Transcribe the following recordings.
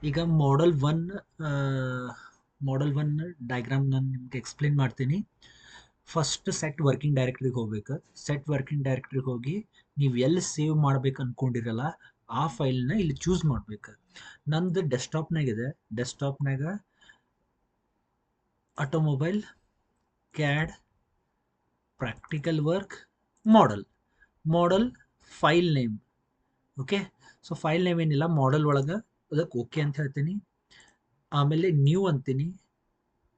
ಈಗ model one diagram ನಾನು ನಿಮ್ಗೆ ಎಕ್ಸ್ಪ್ಲೇನ್ ಮಾಡ್ತೀನಿ. ಫಸ್ಟ್ ಸೆಟ್ ವರ್ಕಿಂಗ್ ಡೈರೆಕ್ಟ್ರಿಗೆ ಹೋಗ್ಬೇಕು. ಸೆಟ್ ವರ್ಕಿಂಗ್ ಡೈರೆಕ್ಟ್ರಿಗೆ ಹೋಗಿ ನೀವು ಎಲ್ಲಿ ಸೇವ್ ಮಾಡ್ಬೇಕು ಅನ್ಕೊಂಡಿರಲ್ಲ ಆ ಫೈಲ್ನ ಇಲ್ಲಿ ಚೂಸ್ ಮಾಡ್ಬೇಕು. ನಂದು ಡೆಸ್ಕ್ಟಾಪ್ನಾಗಿದೆ. ಡೆಸ್ಕ್ಟಾಪ್ನಾಗ automobile, CAD, practical work, model file name. Okay, so file name ಏನಿಲ್ಲ, ಮಾಡೆಲ್ ಒಳಗೆ ಅದಕ್ಕೆ ಓಕೆ ಅಂತ ಹೇಳ್ತೀನಿ. ಆಮೇಲೆ ನ್ಯೂ ಅಂತೀನಿ.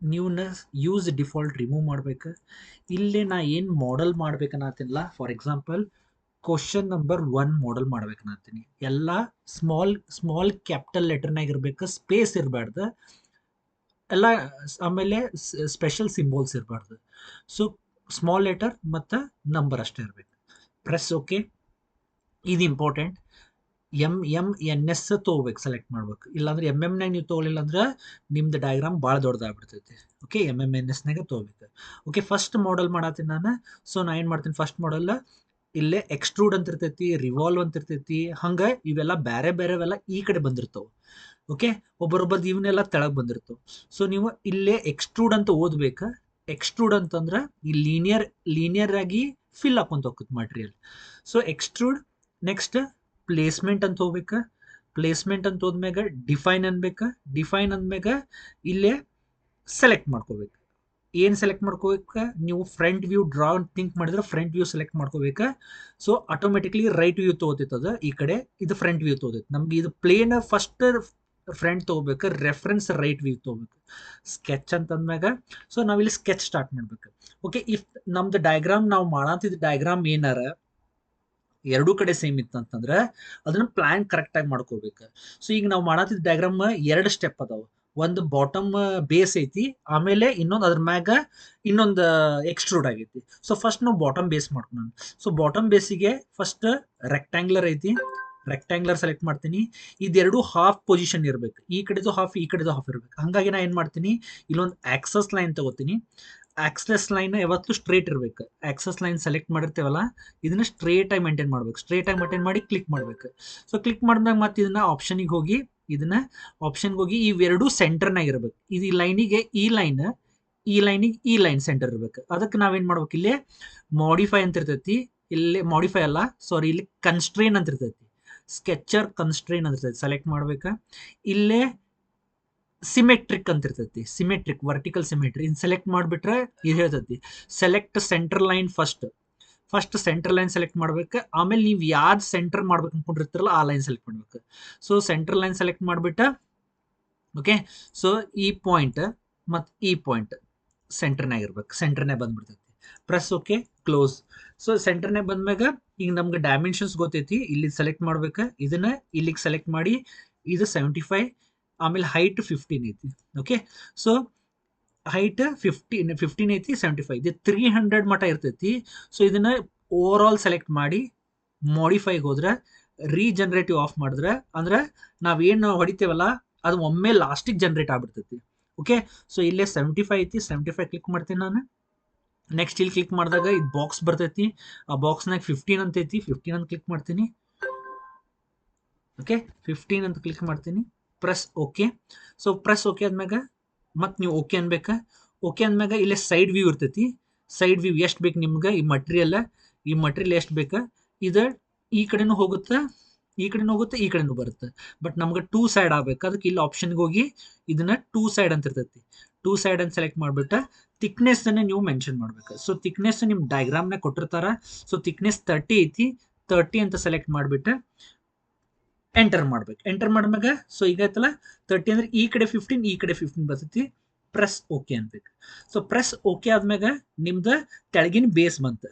ನ್ಯೂನ ಯೂಸ್ ಡಿಫಾಲ್ಟ್ ರಿಮೂವ್ ಮಾಡ್ಬೇಕು. ಇಲ್ಲಿ ನಾ ಏನು ಮಾಡೆಲ್ ಮಾಡ್ಬೇಕನ್ನತ್ತಿಲ್ಲ. For example question number 1 model ಮಾಡ್ಬೇಕನ್ನತ್ತೀನಿ. ಎಲ್ಲ ಸ್ಮಾಲ್ ಕ್ಯಾಪಿಟಲ್ ಲೆಟರ್ನಾಗ ಇರಬೇಕು, ಸ್ಪೇಸ್ ಇರಬಾರ್ದು. ಎಲ್ಲ ಆಮೇಲೆ ಸ್ಪೆಷಲ್ ಸಿಂಬಲ್ಸ್ ಇರಬಾರ್ದು. ಸೊ ಸ್ಮಾಲ್ ಲೆಟರ್ ಮತ್ತು ನಂಬರ್ ಅಷ್ಟೇ ಇರಬೇಕು. Press okay. ಇದು ಇಂಪಾರ್ಟೆಂಟ್. ಎಮ್ ಎಸ್ ತೊಗೋಬೇಕು, ಸೆಲೆಕ್ಟ್ ಮಾಡ್ಬೇಕು. ಇಲ್ಲಾಂದ್ರೆ ಎಮ್ ನೀವು ತೊಗೊಳಿಲ್ಲ ಅಂದ್ರೆ ನಿಮ್ದು ಡಯಾಗ್ರಾಮ್ ಭಾಳ ದೊಡ್ಡದಾಗ್ಬಿಡ್ತೈತಿ. ಓಕೆ, ಎಮ್ ಎಸ್ನಾಗ ತೊಗೋಬೇಕು. ಓಕೆ, ಫಸ್ಟ್ ಮಾಡೆಲ್ ಮಾಡತ್ತೀನಿ ನಾನು. ಸೊ ನಾ ಏನು ಮಾಡ್ತೀನಿ, ಫಸ್ಟ್ ಮಾಡೆಲ್ ಇಲ್ಲೇ ಎಕ್ಸ್ಟ್ರೂಡ್ ಅಂತ ಇರ್ತೈತಿ, ರಿವಾಲ್ವ್ ಅಂತ ಇರ್ತೈತಿ. ಹಂಗೆ ಇವೆಲ್ಲ ಬೇರೆವೆಲ್ಲ ಈ ಕಡೆ ಬಂದಿರ್ತಾವೆ. ಓಕೆ, ಒಬ್ಬರೊಬ್ಬರದ್ದು ಇವನ್ನೆಲ್ಲ ತೆಳಗೆ ಬಂದಿರ್ತವೆ. ಸೊ ನೀವು ಇಲ್ಲೇ ಎಕ್ಸ್ಟ್ರೂಡ್ ಅಂತ ಓದ್ಬೇಕು. ಎಕ್ಸ್ಟ್ರೂಡ್ ಅಂತಂದ್ರೆ ಈ ಲೀನಿಯರ್ ಆಗಿ ಫಿಲ್ ಹಾಕೊಂತ ಹೋಗುತ್ತೆ material. So extrude. Next placement ಅಂತ ಹೋಗ್ಬೇಕು. ಪ್ಲೇಸ್ಮೆಂಟ್ ಅಂತ ಹೋದ್ಮ್ಯಾಗ ಡಿಫೈನ್ ಅನ್ಬೇಕು. ಡಿಫೈನ್ ಅಂದ್ಮ್ಯಾಗ ಇಲ್ಲೇ ಸೆಲೆಕ್ಟ್ ಮಾಡ್ಕೋಬೇಕು. ಏನು ಸೆಲೆಕ್ಟ್ ಮಾಡ್ಕೋಬೇಕು, ನೀವು ಫ್ರಂಟ್ ವ್ಯೂ ಡ್ರಾ ಅಂತ ಥಿಂಕ್ ಮಾಡಿದ್ರೆ ಫ್ರಂಟ್ ವ್ಯೂ ಸೆಲೆಕ್ಟ್ ಮಾಡ್ಕೋಬೇಕು. ಸೊ ಆಟೋಮೆಟಿಕ್ಲಿ ರೈಟ್ ವ್ಯೂ ತೊಗೋತೈತದ. ಈ ಕಡೆ ಇದು ಫ್ರಂಟ್ ವ್ಯೂ ತೊಗೋತೈತಿ. ನಮ್ಗೆ ಇದು ಪ್ಲೇನ್ ಫಸ್ಟ್ ಫ್ರಂಟ್ ತೊಗೋಬೇಕು, ರೆಫರೆನ್ಸ್ ರೈಟ್ ವ್ಯೂ ತೊಗೋಬೇಕು. ಸ್ಕೆಚ್ ಅಂತಂದ್ಮ್ಯಾಗ ಸೊ ನಾವಿಲ್ಲಿ ಸ್ಕೆಚ್ ಸ್ಟಾರ್ಟ್ ಮಾಡ್ಬೇಕು. ಓಕೆ, ಇಫ್ ನಮ್ದು ಡಯಾಗ್ರಾಮ್ ನಾವು ಮಾಡತ್ತಿದ್ದ ಡಯಾಗ್ರಾಮ್ ಏನಾರ ಎರಡೂ ಕಡೆ ಸೇಮ್ ಇತ್ತಂತಂದ್ರೆ ಅದನ್ನ ಪ್ಲಾನ್ ಕರೆಕ್ಟಾಗಿ ಮಾಡ್ಕೋಬೇಕು. ಸೊ ಈಗ ನಾವು ಮಾಡತ್ತಿದ್ದ ಡಯಾಗ್ರಾಮ್ 2 ಸ್ಟೆಪ್ ಅದಾವೆ. ಒಂದು ಬಾಟಮ್ ಬೇಸ್ ಐತಿ, ಆಮೇಲೆ ಇನ್ನೊಂದು ಅದ್ರ ಮ್ಯಾಗ ಇನ್ನೊಂದು ಎಕ್ಸ್ಟ್ರೂಡ್ ಆಗೈತಿ. ಸೊ ಫಸ್ಟ್ ನಾವು ಬಾಟಮ್ ಬೇಸ್ ಮಾಡ್ಕೊಂಡು, ಸೊ ಬಾಟಮ್ ಬೇಸಿಗೆ ಫಸ್ಟ್ ರೆಕ್ಟ್ಯಾಂಗ್ಲರ್ ಐತಿ, ರೆಕ್ಟ್ಯಾಂಗ್ಲರ್ ಸೆಲೆಕ್ಟ್ ಮಾಡ್ತೀನಿ. ಇದೆರಡು ಹಾಫ್ ಪೊಸಿಷನ್ ಇರಬೇಕು. ಈ ಕಡೆದು ಹಾಫ್, ಈ ಕಡೆದು ಹಾಫ್ ಇರಬೇಕು. ಹಾಗಾಗಿ ನಾ ಏನು ಮಾಡ್ತೀನಿ, ಇಲ್ಲೊಂದು ಆಕ್ಸಸ್ ಲೈನ್ ತಗೋತೀನಿ. ಆಕ್ಸಸ್ ಲೈನ್ ಯಾವತ್ತೂ ಸ್ಟ್ರೇಟ್ ಇರಬೇಕು. ಆಕ್ಸಸ್ ಲೈನ್ ಸೆಲೆಕ್ಟ್ ಮಾಡಿರ್ತೇವಲ್ಲ, ಇದನ್ನ ಸ್ಟ್ರೇಟ್ ಆಗಿ ಮೇಂಟೈನ್ ಮಾಡ್ಬೇಕು. ಸ್ಟ್ರೇಟ್ ಆಗಿ ಮೇಂಟೈನ್ ಮಾಡಿ ಕ್ಲಿಕ್ ಮಾಡ್ಬೇಕು. ಸೊ ಕ್ಲಿಕ್ ಮಾಡಿದಾಗ ಮತ್ತೆ ಇದನ್ನ ಆಪ್ಷನಿಗೆ ಹೋಗಿ, ಇವೆರಡು ಸೆಂಟರ್ನಾಗ ಇರಬೇಕು. ಇದು ಈ ಲೈನಿಗೆ ಈ ಲೈನ್ ಸೆಂಟರ್ ಇರಬೇಕು. ಅದಕ್ಕೆ ನಾವೇನು ಮಾಡ್ಬೇಕು, ಇಲ್ಲೇ ಮಾಡಿಫೈ ಅಂತ ಇರ್ತೈತಿ. ಇಲ್ಲಿ ಮಾಡಿಫೈ ಅಲ್ಲ, ಸಾರಿ, ಇಲ್ಲಿ ಕನ್ಸ್ಟ್ರೇನ್ ಅಂತ ಇರ್ತೈತಿ. ಸ್ಕೆಚರ್ ಕನ್ಸ್ಟ್ರೇನ್ ಅಂತ ಇರ್ತೈತಿ, ಸೆಲೆಕ್ಟ್ ಮಾಡ್ಬೇಕು. ಇಲ್ಲೇ ಸಿಮೆಟ್ರಿಕ್ ಅಂತ ಇರ್ತೈತಿ. ಸಿಮೆಟ್ರಿಕ್, ವರ್ಟಿಕಲ್ ಸಿಮೆಟ್ರಿ ಸೆಲೆಕ್ಟ್ ಮಾಡಿಬಿಟ್ರೆ ಇದು ಹೇಳ್ತೈತಿ select centre line. First centre line select ಮಾಡ್ಬೇಕು. ಆಮೇಲೆ ನೀವು ಯಾವ್ದು ಸೆಂಟರ್ ಮಾಡ್ಬೇಕು ಅನ್ಕೊಂಡಿರ್ತೀರಲ್ಲ ಆ ಲೈನ್ ಸೆಲೆಕ್ಟ್ ಮಾಡ್ಬೇಕು. ಸೊ ಸೆಂಟರ್ ಲೈನ್ ಸೆಲೆಕ್ಟ್ ಮಾಡಿಬಿಟ್ಟು ಓಕೆ, ಸೊ ಈ ಪಾಯಿಂಟ್ ಮತ್ತು ಈ ಪಾಯಿಂಟ್ ಸೆಂಟರ್ನಾಗ ಇರ್ಬೇಕು. ಸೆಂಟರ್ನೇ ಬಂದ್ಬಿಡ್ತೈತಿ. Press okay, close. ಸೊ ಸೆಂಟರ್ನೇ ಬಂದ್ಮ್ಯಾಗ ಈಗ ನಮ್ಗೆ ಡೈಮೆನ್ಷನ್ಸ್ ಗೊತ್ತೈತಿ. ಇಲ್ಲಿ ಸೆಲೆಕ್ಟ್ ಮಾಡ್ಬೇಕು. ಇದನ್ನ ಇಲ್ಲಿಗೆ ಸೆಲೆಕ್ಟ್ ಮಾಡಿ, ಇದು 75, ಆಮೇಲೆ ಹೈಟ್ 15 ಐತಿ. ಓಕೆ, ಸೊ ಹೈಟ್ 15 ಐತಿ, 75 ಇದು 300 ಮಟ ಇರ್ತೈತಿ. ಸೊ ಇದನ್ನ ಓವರ್ ಆಲ್ ಸೆಲೆಕ್ಟ್ ಮಾಡಿ ಮಾಡಿಫೈಗೆ ಹೋದ್ರೆ, ರೀಜನರೇಟಿವ್ ಆಫ್ ಮಾಡಿದ್ರೆ ಅಂದ್ರೆ ನಾವೇನು ಹೊಡಿತೇವಲ್ಲ ಅದು ಒಮ್ಮೆ ಲಾಸ್ಟಿಗೆ ಜನರೇಟ್ ಆಗ್ಬಿಡ್ತೈತಿ. ಓಕೆ, ಸೊ ಇಲ್ಲೇ 75 ಐತಿ, 75 ಕ್ಲಿಕ್ ಮಾಡ್ತೀನಿ ನಾನು. ನೆಕ್ಸ್ಟ್ ಇಲ್ಲಿ ಕ್ಲಿಕ್ ಮಾಡಿದಾಗ ಇದು ಬಾಕ್ಸ್ ಬರ್ತೈತಿ. ಆ ಬಾಕ್ಸ್ನಾಗ 15 ಅಂತ ಐತಿ, 15 ಅಂತ ಕ್ಲಿಕ್ ಮಾಡ್ತೀನಿ. ಓಕೆ, 15 ಅಂತ ಕ್ಲಿಕ್ ಮಾಡ್ತೀನಿ. Press okay. So press okay ಆದ್ಮ್ಯಾಗ ಮತ್ತೆ ನೀವು ಓಕೆ ಅನ್ಬೇಕಾ. ಓಕೆ ಅಂದ್ಮ್ಯಾಗ ಇಲ್ಲೇ ಸೈಡ್ ವ್ಯೂ ಇರ್ತೈತಿ. ಸೈಡ್ ವ್ಯೂ ಎಷ್ಟು ಬೇಕು ನಿಮ್ಗೆ, ಈ ಮಟೀರಿಯಲ್ ಎಷ್ಟು ಬೇಕಾ. ಇದು ಈ ಕಡೆನೂ ಹೋಗುತ್ತೆ, ಈ ಕಡೆನೂ ಬರುತ್ತೆ. ಬಟ್ ನಮ್ಗೆ 2 ಸೈಡ್ ಆಗ್ಬೇಕು. ಅದಕ್ಕೆ ಇಲ್ಲಿ ಆಪ್ಷನ್ಗೆ ಹೋಗಿ ಇದನ್ನ 2 ಸೈಡ್ ಅಂತ ಇರ್ತೈತಿ. 2 ಸೈಡ್ ಅಂತ ಸೆಲೆಕ್ಟ್ ಮಾಡ್ಬಿಟ್ಟು ಥಿಕ್ನೆಸ್ ಅನ್ನ ನೀವು ಮೆನ್ಷನ್ ಮಾಡ್ಬೇಕು. ಸೊ ಥಿಕ್ನೆಸ್ ನಿಮ್ ಡಯಾಗ್ರಾಮ್ನಾಗ ಕೊಟ್ಟಿರ್ತಾರ. ಸೊ ಥಿಕ್ನೆಸ್ 30 ಐತಿ, 30 ಅಂತ ಸೆಲೆಕ್ಟ್ ಮಾಡ್ಬಿಟ್ಟು ಎಂಟರ್ ಮಾಡ್ಬೇಕು. ಎಂಟರ್ ಮಾಡಿದ್ಮ್ಯಾಗ ಸೊ ಈಗ ಆಯ್ತಲ್ಲ 30 ಅಂದ್ರೆ ಈ ಕಡೆ 15, ಈ ಕಡೆ 15 ಬರ್ತೈತಿ. ಪ್ರೆಸ್ ಓಕೆ ಅನ್ಬೇಕು. ಸೊ ಪ್ರೆಸ್ ಓಕೆ ಆದ್ಮ್ಯಾಗ ನಿಮ್ದು ತೆಳಗಿನ ಬೇಸ್ ಬಂತು.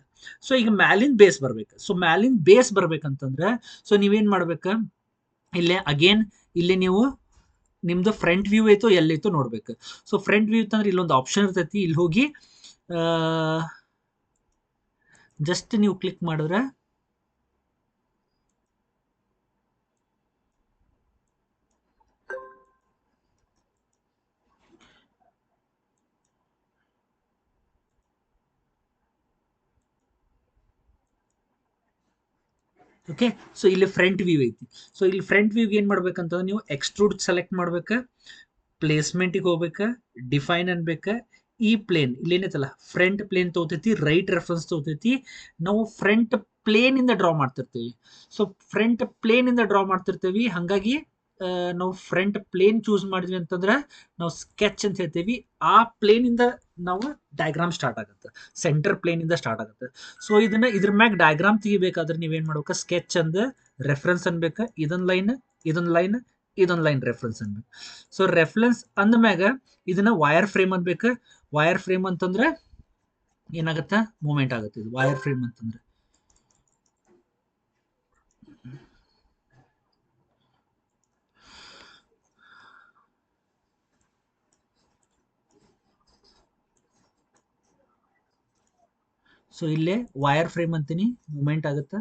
ಸೊ ಈಗ ಮ್ಯಾಲಿನ ಬೇಸ್ ಬರ್ಬೇಕು. ಸೊ ಮ್ಯಾಲಿನ ಬೇಸ್ ಬರ್ಬೇಕಂತಂದ್ರೆ ಸೊ ನೀವೇನ್ ಮಾಡ್ಬೇಕು, ಇಲ್ಲೇ ಅಗೇನ್ ಇಲ್ಲಿ ನೀವು ನಿಮ್ದು ಫ್ರಂಟ್ ವ್ಯೂ ಐತೋ ಎಲ್ಲೈತೋ ನೋಡ್ಬೇಕು. ಸೊ ಫ್ರಂಟ್ ವ್ಯೂ ಇತ್ತಂದ್ರೆ ಇಲ್ಲೊಂದು ಆಪ್ಷನ್ ಇರ್ತೈತಿ. ಇಲ್ಲಿ ಹೋಗಿ ಜಸ್ಟ್ ನೀವು ಕ್ಲಿಕ್ ಮಾಡಿದ್ರೆ ಓಕೆ. ಸೊ ಇಲ್ಲಿ ಫ್ರಂಟ್ ವ್ಯೂ ಐತಿ. ಸೊ ಇಲ್ಲಿ ಫ್ರಂಟ್ ವ್ಯೂಗೆ ಏನು ಮಾಡ್ಬೇಕಂತಂದ್ರೆ ನೀವು ಎಕ್ಸ್ಟ್ರೂಡ್ ಸೆಲೆಕ್ಟ್ ಮಾಡ್ಬೇಕು, ಪ್ಲೇಸ್ಮೆಂಟಿಗೆ ಹೋಗ್ಬೇಕು, ಡಿಫೈನ್ ಅನ್ಬೇಕು. ಈ ಪ್ಲೇನ್ ಇಲ್ಲಿ ಏನೈತಲ್ಲ ಫ್ರಂಟ್ ಪ್ಲೇನ್ ತಗೋತೈತಿ, ರೈಟ್ ರೆಫರೆನ್ಸ್ ತಗೋತೈತಿ. ನಾವು ಫ್ರಂಟ್ ಪ್ಲೇನ್ ಇಂದ ಡ್ರಾ ಮಾಡ್ತಿರ್ತೀವಿ. ಸೊ ಫ್ರಂಟ್ ಪ್ಲೇನ್ ಇಂದ ಡ್ರಾ ಮಾಡ್ತಿರ್ತೀವಿ, ಹಾಗಾಗಿ ನಾವು ಫ್ರಂಟ್ ಪ್ಲೇನ್ ಚೂಸ್ ಮಾಡಿದ್ವಿ ಅಂತಂದ್ರೆ ನಾವು ಸ್ಕೆಚ್ ಅಂತ ಹೇಳ್ತೀವಿ. ಆ ಪ್ಲೇನ್ ಇಂದ ನಾವು ಡಯಾಗ್ರಾಮ್ ಸ್ಟಾರ್ಟ್ ಆಗುತ್ತೆ, ಸೆಂಟರ್ ಪ್ಲೇನ್ ಇಂದ ಸ್ಟಾರ್ಟ್ ಆಗುತ್ತೆ. ಸೊ ಇದನ್ನ ಇದ್ರ ಮ್ಯಾಗ ಡಯಾಗ್ರಾಮ್ ತೆಗಿಬೇಕಾದ್ರೆ ನೀವೇನ್ ಮಾಡ್ಬೇಕು, ಸ್ಕೆಚ್ ಅಂದ ರೆಫರೆನ್ಸ್ ಅನ್ಬೇಕು, ಇದೊಂದು ಲೈನ್, ಇದೊಂದು ಲೈನ್, ಇದೊಂದು ಲೈನ್ ರೆಫರೆನ್ಸ್ ಅನ್ಬೇಕು. ಸೊ ರೆಫರೆನ್ಸ್ ಅಂದ ಮ್ಯಾಗ ಇದನ್ನ ವೈರ್ ಫ್ರೇಮ್ ಅನ್ಬೇಕು. ವೈರ್ ಫ್ರೇಮ್ ಅಂತಂದ್ರೆ ಏನಾಗುತ್ತೆ, ಮೂವ್ಮೆಂಟ್ ಆಗುತ್ತೆ. ಇದು ವೈರ್ ಫ್ರೇಮ್ ಅಂತಂದ್ರೆ ಸೊ ಇಲ್ಲೇ ವೈರ್ ಫ್ರೇಮ್ ಅಂತೀನಿ, ಮೂವ್ಮೆಂಟ್ ಆಗುತ್ತೆ.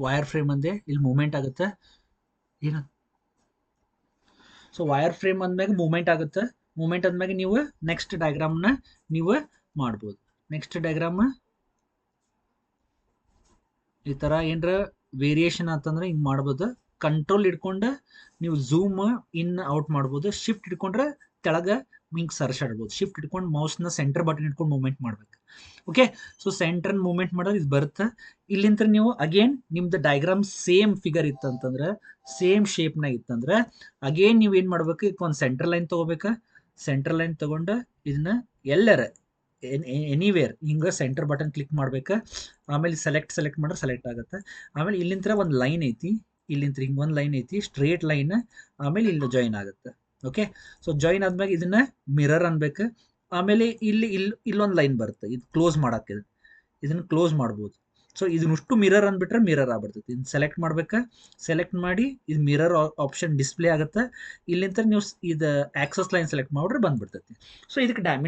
ವೈರ್ ಫ್ರೇಮ್ ಅಂದೆ, ಇಲ್ಲಿ ಮೂವ್ಮೆಂಟ್ ಆಗುತ್ತೆ. ಏನು, ಸೊ ವೈರ್ ಫ್ರೇಮ್ ಅಂದ್ಮ್ಯಾಗ ಮೂವ್ಮೆಂಟ್ ಆಗುತ್ತೆ. ಮೂವ್ಮೆಂಟ್ ಅಂದ್ಮ್ಯಾಗ ನೀವು ನೆಕ್ಸ್ಟ್ ಡಯಾಗ್ರಾಮ್ನ ನೀವು ಮಾಡ್ಬೋದು. ನೆಕ್ಸ್ಟ್ ಡಯಾಗ್ರಾಮ್ ಈ ಥರ ಏನರ ವೇರಿಯೇಷನ್ ಆತಂದ್ರೆ ಹಿಂಗೆ ಮಾಡ್ಬೋದು. ಕಂಟ್ರೋಲ್ ಇಟ್ಕೊಂಡು ನೀವು ಝೂಮ್ ಇನ್ ಔಟ್ ಮಾಡ್ಬೋದು. ಶಿಫ್ಟ್ ಇಟ್ಕೊಂಡ್ರೆ ತೆಳಗೆ ಹಿಂಗೆ ಸರ್ಸಾಡ್ಬೋದು. ಶಿಫ್ಟ್ ಇಟ್ಕೊಂಡು ಮೌಸ್ನ ಸೆಂಟರ್ ಬಟನ್ ಇಟ್ಕೊಂಡು ಮೂವ್ಮೆಂಟ್ ಮಾಡ್ಬೇಕು. ಓಕೆ. ಸೊ ಸೆಂಟರ್ ಮೂವ್ಮೆಂಟ್ ಮಾಡೋದು ಇದು ಬರುತ್ತೆ. ಇಲ್ಲಿಂದ ನೀವು ಅಗೇನ್ ನಿಮ್ದು ಡಯಾಗ್ರಾಮ್ ಸೇಮ್ ಫಿಗರ್ ಇತ್ತಂತಂದ್ರೆ, ಸೇಮ್ ಶೇಪ್ನಾಗ ಇತ್ತಂದ್ರೆ ಅಗೇನ್ ನೀವು ಏನು ಮಾಡ್ಬೇಕು, ಒಂದು ಸೆಂಟರ್ ಲೈನ್ ತೊಗೋಬೇಕು. ಸೆಂಟರ್ ಲೈನ್ ತೊಗೊಂಡು ಇದನ್ನ ಎಲ್ಲರ ಎನಿವೇರ್ ಹಿಂಗೆ ಸೆಂಟರ್ ಬಟನ್ ಕ್ಲಿಕ್ ಮಾಡ್ಬೇಕು. ಆಮೇಲೆ ಸೆಲೆಕ್ಟ್ ಮಾಡಿದ್ರೆ ಸೆಲೆಕ್ಟ್ ಆಗುತ್ತೆ. ಆಮೇಲೆ ಇಲ್ಲಿಂದ ಒಂದು ಲೈನ್ ಐತಿ, ಇಲ್ಲಿಂದ ಹಿಂಗೆ ಒಂದು ಲೈನ್ ಐತಿ, ಸ್ಟ್ರೇಟ್ ಲೈನ್. ಆಮೇಲೆ ಇಲ್ಲಿ ಜಾಯಿನ್ ಆಗುತ್ತೆ. ಓಕೆ. ಸೊ ಜಾಯಿನ್ ಆದ್ಮೇಲೆ ಇದನ್ನ ಮಿರರ್ ಅನ್ಬೇಕು. ಆಮೇಲೆ ಇಲ್ಲೊಂದು ಲೈನ್ ಬರುತ್ತೆ, ಇದು ಕ್ಲೋಸ್ ಮಾಡಕ್ಕೆ, ಇದನ್ನ ಕ್ಲೋಸ್ ಮಾಡ್ಬೋದು. ಸೊ ಇದನ್ನಷ್ಟು ಮಿರರ್ ಅಂದ್ಬಿಟ್ರೆ ಮಿರರ್ ಆಗ್ಬಿಡ್ತೈತಿ. ಇದನ್ನ ಸೆಲೆಕ್ಟ್ ಮಾಡ್ಬೇಕಾ, ಸೆಲೆಕ್ಟ್ ಮಾಡಿ ಇದು ಮಿರರ್ ಆಪ್ಷನ್ ಡಿಸ್ಪ್ಲೇ ಆಗುತ್ತೆ. ಇಲ್ಲಿಂದ ನೀವು ಇದು ಆಕ್ಸಸ್ ಲೈನ್ ಸೆಲೆಕ್ಟ್ ಮಾಡಿದ್ರೆ ಬಂದ್ಬಿಡ್ತೈತಿ. ಸೊ ಇದಕ್ಕೆ ಡೈಮೆನ್ಷನ್